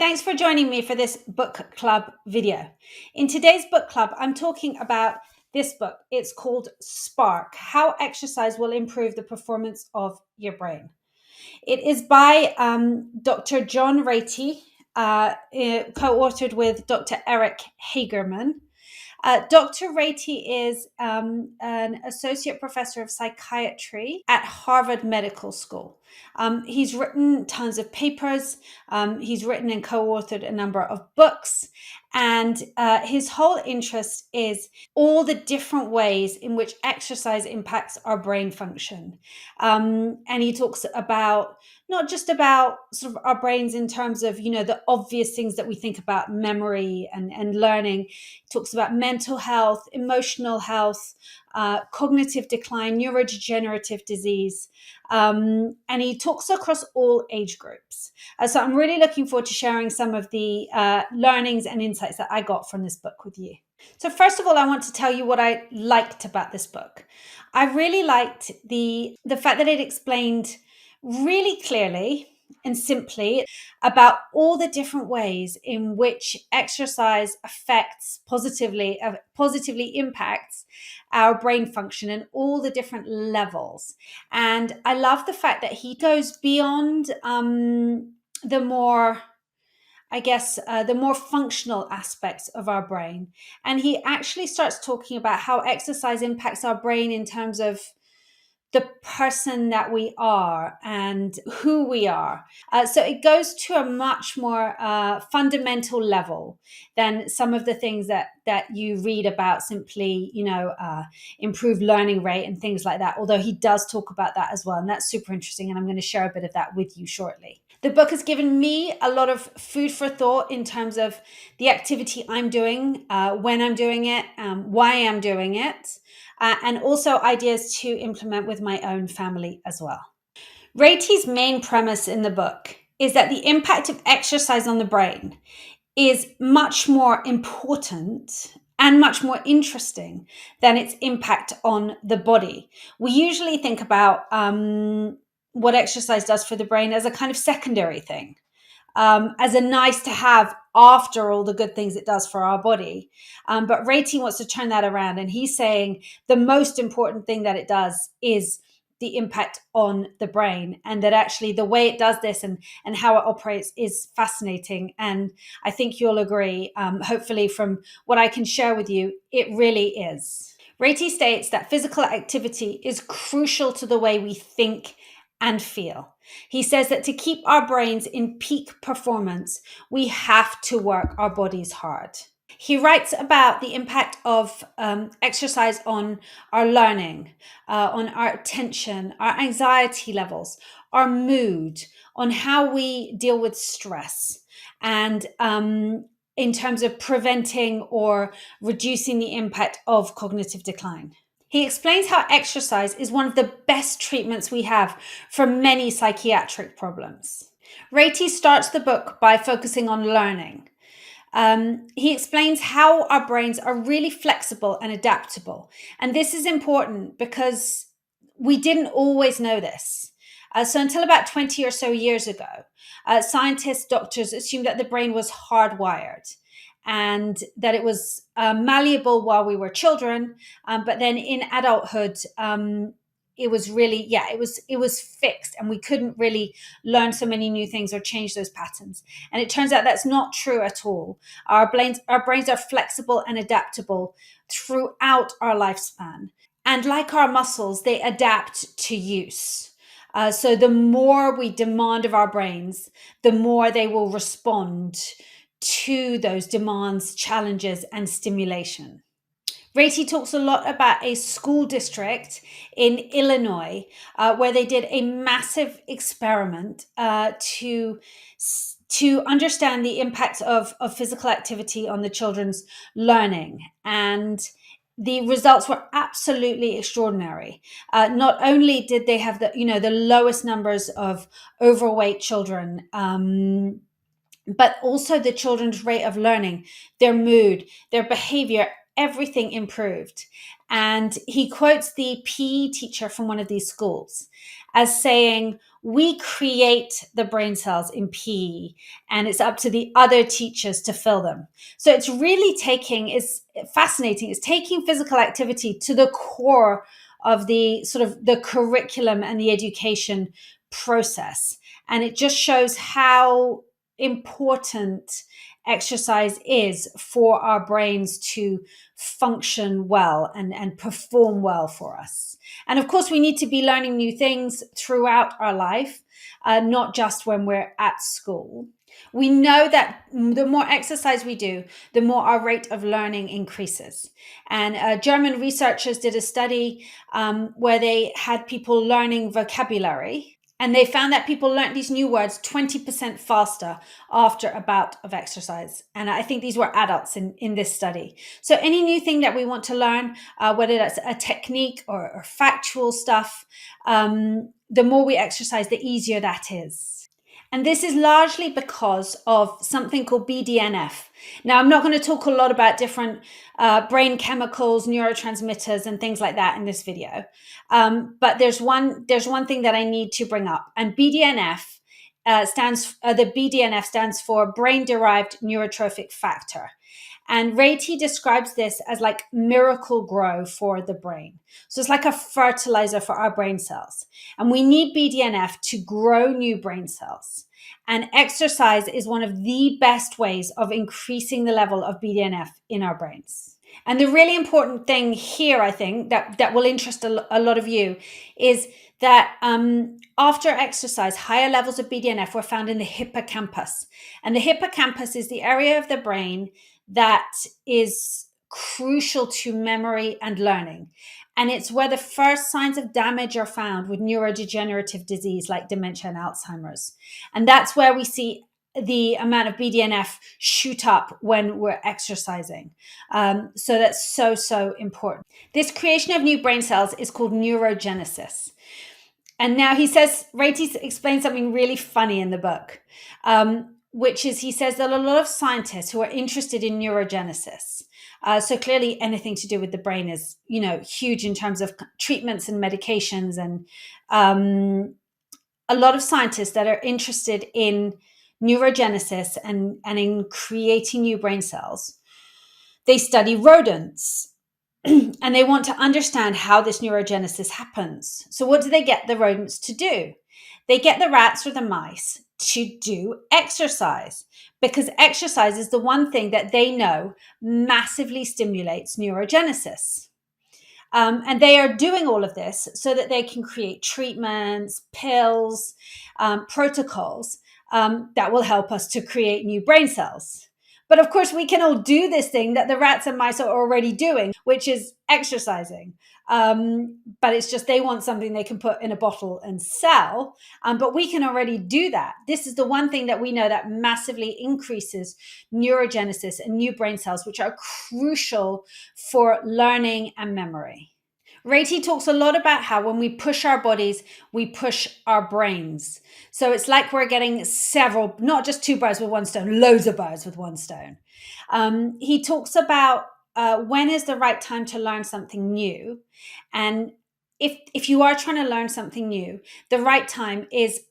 thanks for joining me for this book club video. In today's book club, I'm talking about this book. It's called Spark: How Exercise Will Improve the Performance of Your Brain. It is by Dr. John Ratey, co-authored with Dr. Eric Hagerman. Dr. Ratey is an associate professor of psychiatry at Harvard Medical School. He's written tons of papers. He's written and co-authored a number of books. And his whole interest is all the different ways in which exercise impacts our brain function. And he talks about not just about sort of our brains in terms of, the obvious things that we think about, memory and learning. He talks about mental health, emotional health, cognitive decline, neurodegenerative disease. And he talks across all age groups. So I'm really looking forward to sharing some of the learnings and insights that I got from this book with you. So first of all, I want to tell you what I liked about this book. I really liked the fact that it explained really clearly and simply about all the different ways in which exercise positively impacts our brain function and all the different levels. And I love the fact that he goes beyond the more functional aspects of our brain. And he actually starts talking about how exercise impacts our brain in terms of the person that we are and who we are. So it goes to a much more fundamental level than some of the things that you read about simply, improved learning rate and things like that. Although he does talk about that as well. And that's super interesting. And I'm going to share a bit of that with you shortly. The book has given me a lot of food for thought in terms of the activity I'm doing, when I'm doing it, why I'm doing it. And also ideas to implement with my own family as well. Ratey's main premise in the book is that the impact of exercise on the brain is much more important and much more interesting than its impact on the body. We usually think about what exercise does for the brain as a kind of secondary thing. As a nice to have after all the good things it does for our body. But Ratey wants to turn that around. And he's saying the most important thing that it does is the impact on the brain, and that actually the way it does this and how it operates is fascinating. And I think you'll agree, hopefully from what I can share with you, it really is. Ratey states that physical activity is crucial to the way we think and feel. He says that to keep our brains in peak performance, we have to work our bodies hard. He writes about the impact of exercise on our learning, on our attention, our anxiety levels, our mood, on how we deal with stress, and in terms of preventing or reducing the impact of cognitive decline. He explains how exercise is one of the best treatments we have for many psychiatric problems. Ratey starts the book by focusing on learning. He explains how our brains are really flexible and adaptable. And this is important because we didn't always know this. So until about 20 or so years ago, scientists, doctors assumed that the brain was hardwired, and that it was malleable while we were children, but then in adulthood, it was really, it was fixed, and we couldn't really learn so many new things or change those patterns. And it turns out that's not true at all. Our brains are flexible and adaptable throughout our lifespan, and like our muscles, they adapt to use. So the more we demand of our brains, the more they will respond to those demands, challenges, and stimulation. Ratey talks a lot about a school district in Illinois where they did a massive experiment to understand the impact of physical activity on the children's learning. And the results were absolutely extraordinary. Not only did they have the lowest numbers of overweight children, but also the children's rate of learning, their mood, their behavior, everything improved. And he quotes the PE teacher from one of these schools as saying, we create the brain cells in PE, and it's up to the other teachers to fill them. So it's really it's fascinating. It's taking physical activity to the core of the sort of the curriculum and the education process. And it just shows how important exercise is for our brains to function well and perform well for us. And of course, we need to be learning new things throughout our life, not just when we're at school. We know that the more exercise we do, the more our rate of learning increases. And German researchers did a study where they had people learning vocabulary. And they found that people learned these new words 20% faster after a bout of exercise. And I think these were adults in this study. So any new thing that we want to learn, whether that's a technique or factual stuff, the more we exercise, the easier that is. And this is largely because of something called BDNF. Now, I'm not going to talk a lot about different brain chemicals, neurotransmitters, and things like that in this video. But there's one thing that I need to bring up. And BDNF the BDNF stands for brain-derived neurotrophic factor. And Ratey describes this as like miracle grow for the brain. So it's like a fertilizer for our brain cells. And we need BDNF to grow new brain cells. And exercise is one of the best ways of increasing the level of BDNF in our brains. And the really important thing here, I think, that will interest a lot of you is that after exercise, higher levels of BDNF were found in the hippocampus. And the hippocampus is the area of the brain that is crucial to memory and learning. And it's where the first signs of damage are found with neurodegenerative disease like dementia and Alzheimer's. And that's where we see the amount of BDNF shoot up when we're exercising. So that's so important. This creation of new brain cells is called neurogenesis. And now Ratey explains something really funny in the book, which is he says that a lot of scientists who are interested in neurogenesis, so clearly anything to do with the brain is, huge in terms of treatments and medications, and a lot of scientists that are interested in neurogenesis and in creating new brain cells, they study rodents. And they want to understand how this neurogenesis happens. So what do they get the rodents to do? They get the rats or the mice to do exercise, because exercise is the one thing that they know massively stimulates neurogenesis. And they are doing all of this so that they can create treatments, pills, protocols that will help us to create new brain cells. But of course, we can all do this thing that the rats and mice are already doing, which is exercising. But it's just they want something they can put in a bottle and sell. But we can already do that. This is the one thing that we know that massively increases neurogenesis and new brain cells, which are crucial for learning and memory. Ratey talks a lot about how when we push our bodies, we push our brains. So it's like we're getting several, not just two birds with one stone, loads of birds with one stone. He talks about when is the right time to learn something new. And if you are trying to learn something new, the right time is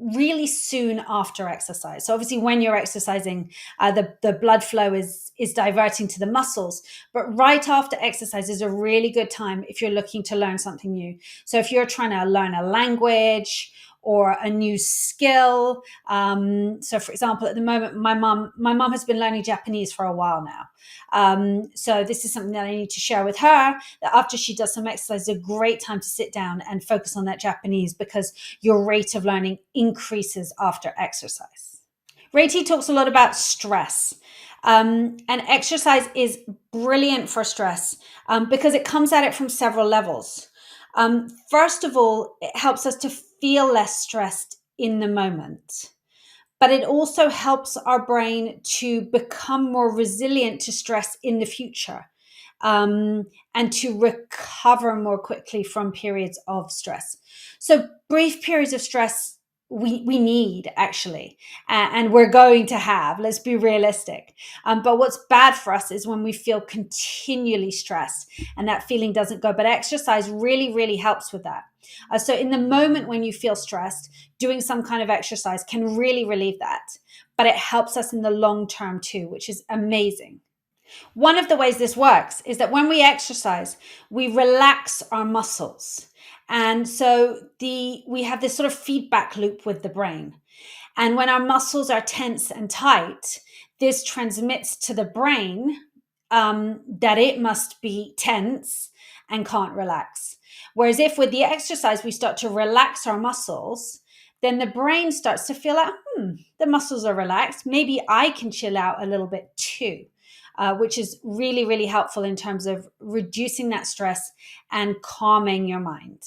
really soon after exercise. So obviously when you're exercising, the blood flow is diverting to the muscles, but right after exercise is a really good time if you're looking to learn something new. So if you're trying to learn a language or a new skill, so for example, at the moment, my mom has been learning Japanese for a while now. So this is something that I need to share with her, that after she does some exercise, is a great time to sit down and focus on that Japanese, because your rate of learning increases after exercise. Ratey talks a lot about stress. And exercise is brilliant for stress because it comes at it from several levels. First of all, it helps us to feel less stressed in the moment, but it also helps our brain to become more resilient to stress in the future, and to recover more quickly from periods of stress. So brief periods of stress we need actually, and we're going to have. Let's be realistic. But what's bad for us is when we feel continually stressed and that feeling doesn't go. But exercise really, really helps with that. So in the moment when you feel stressed, doing some kind of exercise can really relieve that. But it helps us in the long term too, which is amazing. One of the ways this works is that when we exercise, we relax our muscles. And so we have this sort of feedback loop with the brain. And when our muscles are tense and tight, this transmits to the brain that it must be tense and can't relax. Whereas if with the exercise we start to relax our muscles, then the brain starts to feel like, the muscles are relaxed. Maybe I can chill out a little bit too. Which is really, really helpful in terms of reducing that stress and calming your mind.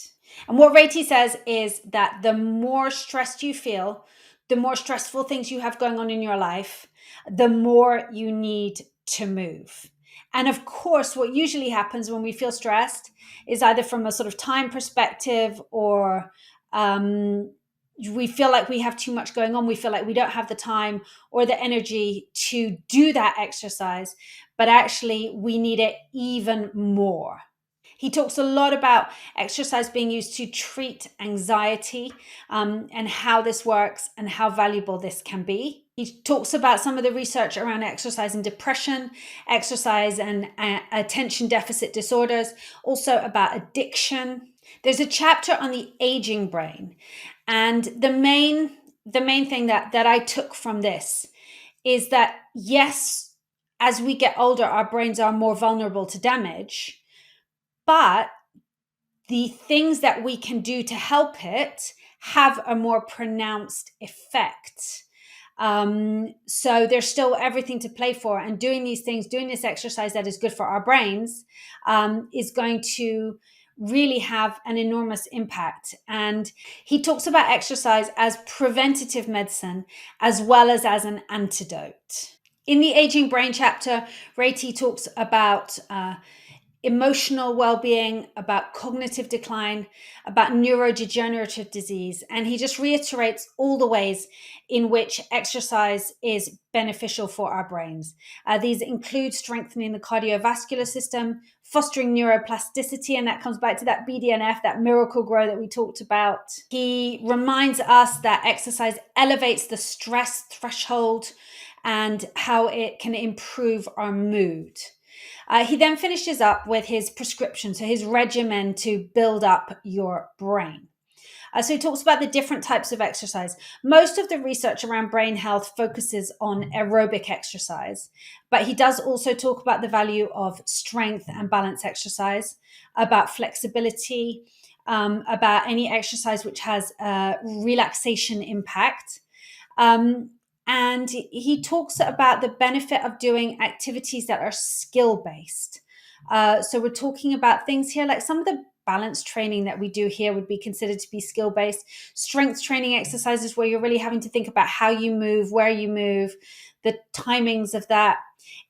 And what Ratey says is that the more stressed you feel, the more stressful things you have going on in your life, the more you need to move. And of course, what usually happens when we feel stressed is either from a sort of time perspective or we feel like we have too much going on. We feel like we don't have the time or the energy to do that exercise, but actually we need it even more. He talks a lot about exercise being used to treat anxiety and how this works and how valuable this can be. He talks about some of the research around exercise and depression, exercise and attention deficit disorders, also about addiction. There's a chapter on the aging brain. And the main thing that I took from this is that, yes, as we get older, our brains are more vulnerable to damage, but the things that we can do to help it have a more pronounced effect. So there's still everything to play for, and doing these things, doing this exercise that is good for our brains, is going to really have an enormous impact. And he talks about exercise as preventative medicine as well as an antidote. In the Aging Brain chapter, Ratey talks about emotional well-being, about cognitive decline, about neurodegenerative disease. And he just reiterates all the ways in which exercise is beneficial for our brains. These include strengthening the cardiovascular system, fostering neuroplasticity, and that comes back to that BDNF, that miracle grow that we talked about. He reminds us that exercise elevates the stress threshold and how it can improve our mood. He then finishes up with his prescription, so his regimen to build up your brain. So he talks about the different types of exercise. Most of the research around brain health focuses on aerobic exercise, but he does also talk about the value of strength and balance exercise, about flexibility, about any exercise which has a relaxation impact. And he talks about the benefit of doing activities that are skill-based. So we're talking about things here like some of the balance training that we do here would be considered to be skill-based. Strength training exercises where you're really having to think about how you move, where you move, the timings of that.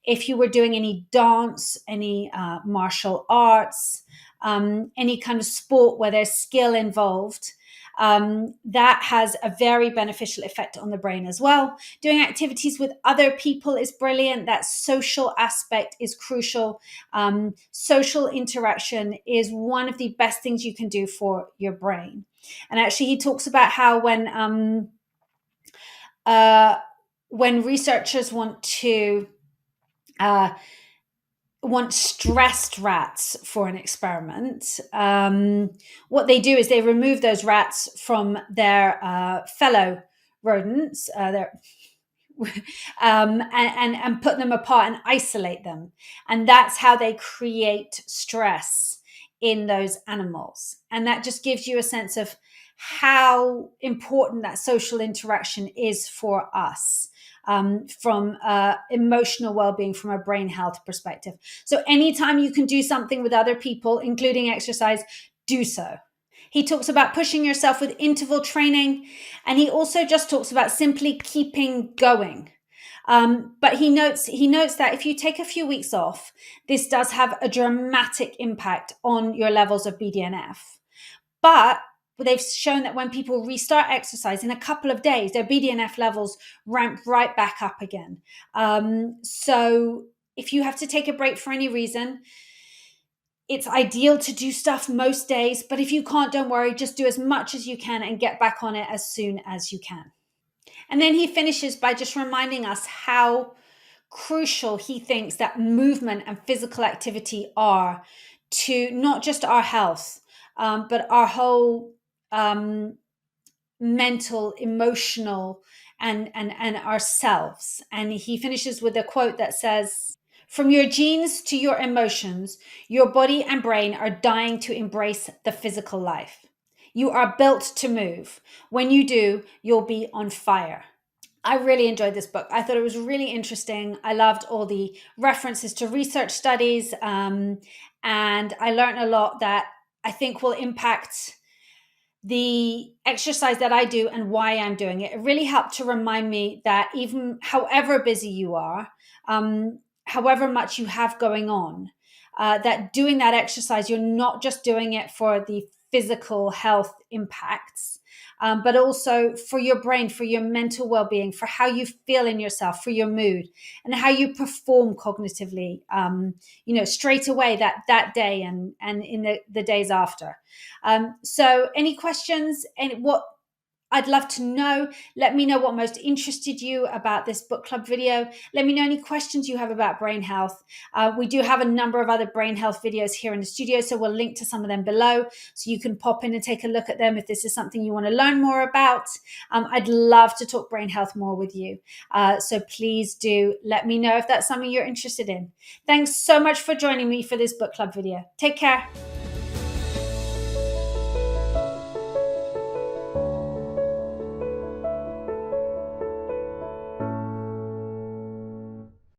If you were doing any dance, any martial arts, any kind of sport where there's skill involved, that has a very beneficial effect on the brain as well. Doing activities with other people is brilliant. That social aspect is crucial. Social interaction is one of the best things you can do for your brain. And actually, he talks about how when researchers want stressed rats for an experiment, what they do is they remove those rats from their fellow rodents, and put them apart and isolate them. And that's how they create stress in those animals. And that just gives you a sense of how important that social interaction is for us. From emotional well-being, from a brain health perspective. So anytime you can do something with other people, including exercise, do so. He talks about pushing yourself with interval training, and he also just talks about simply keeping going. But he notes that if you take a few weeks off, this does have a dramatic impact on your levels of BDNF. But they've shown that when people restart exercise in a couple of days, their BDNF levels ramp right back up again. So if you have to take a break for any reason, it's ideal to do stuff most days, but if you can't, don't worry, just do as much as you can and get back on it as soon as you can. And then he finishes by just reminding us how crucial he thinks that movement and physical activity are to not just our health, but our whole mental, emotional, and ourselves. And he finishes with a quote that says, "From your genes to your emotions, your body and brain are dying to embrace the physical life. You are built to move. When you do, you'll be on fire." I really enjoyed this book. I thought it was really interesting. I loved all the references to research studies, and I learned a lot that I think will impact the exercise that I do and why I'm doing it. It really helped to remind me that even however busy you are, however much you have going on, that doing that exercise, you're not just doing it for the physical health impacts, but also for your brain, for your mental well-being, for how you feel in yourself, for your mood, and how you perform cognitively, straight away that day and in the days after. So any questions and what I'd love to know. Let me know what most interested you about this book club video. Let me know any questions you have about brain health. We do have a number of other brain health videos here in the studio, so we'll link to some of them below so you can pop in and take a look at them if this is something you want to learn more about. I'd love to talk brain health more with you. So please do let me know if that's something you're interested in. Thanks so much for joining me for this book club video. Take care.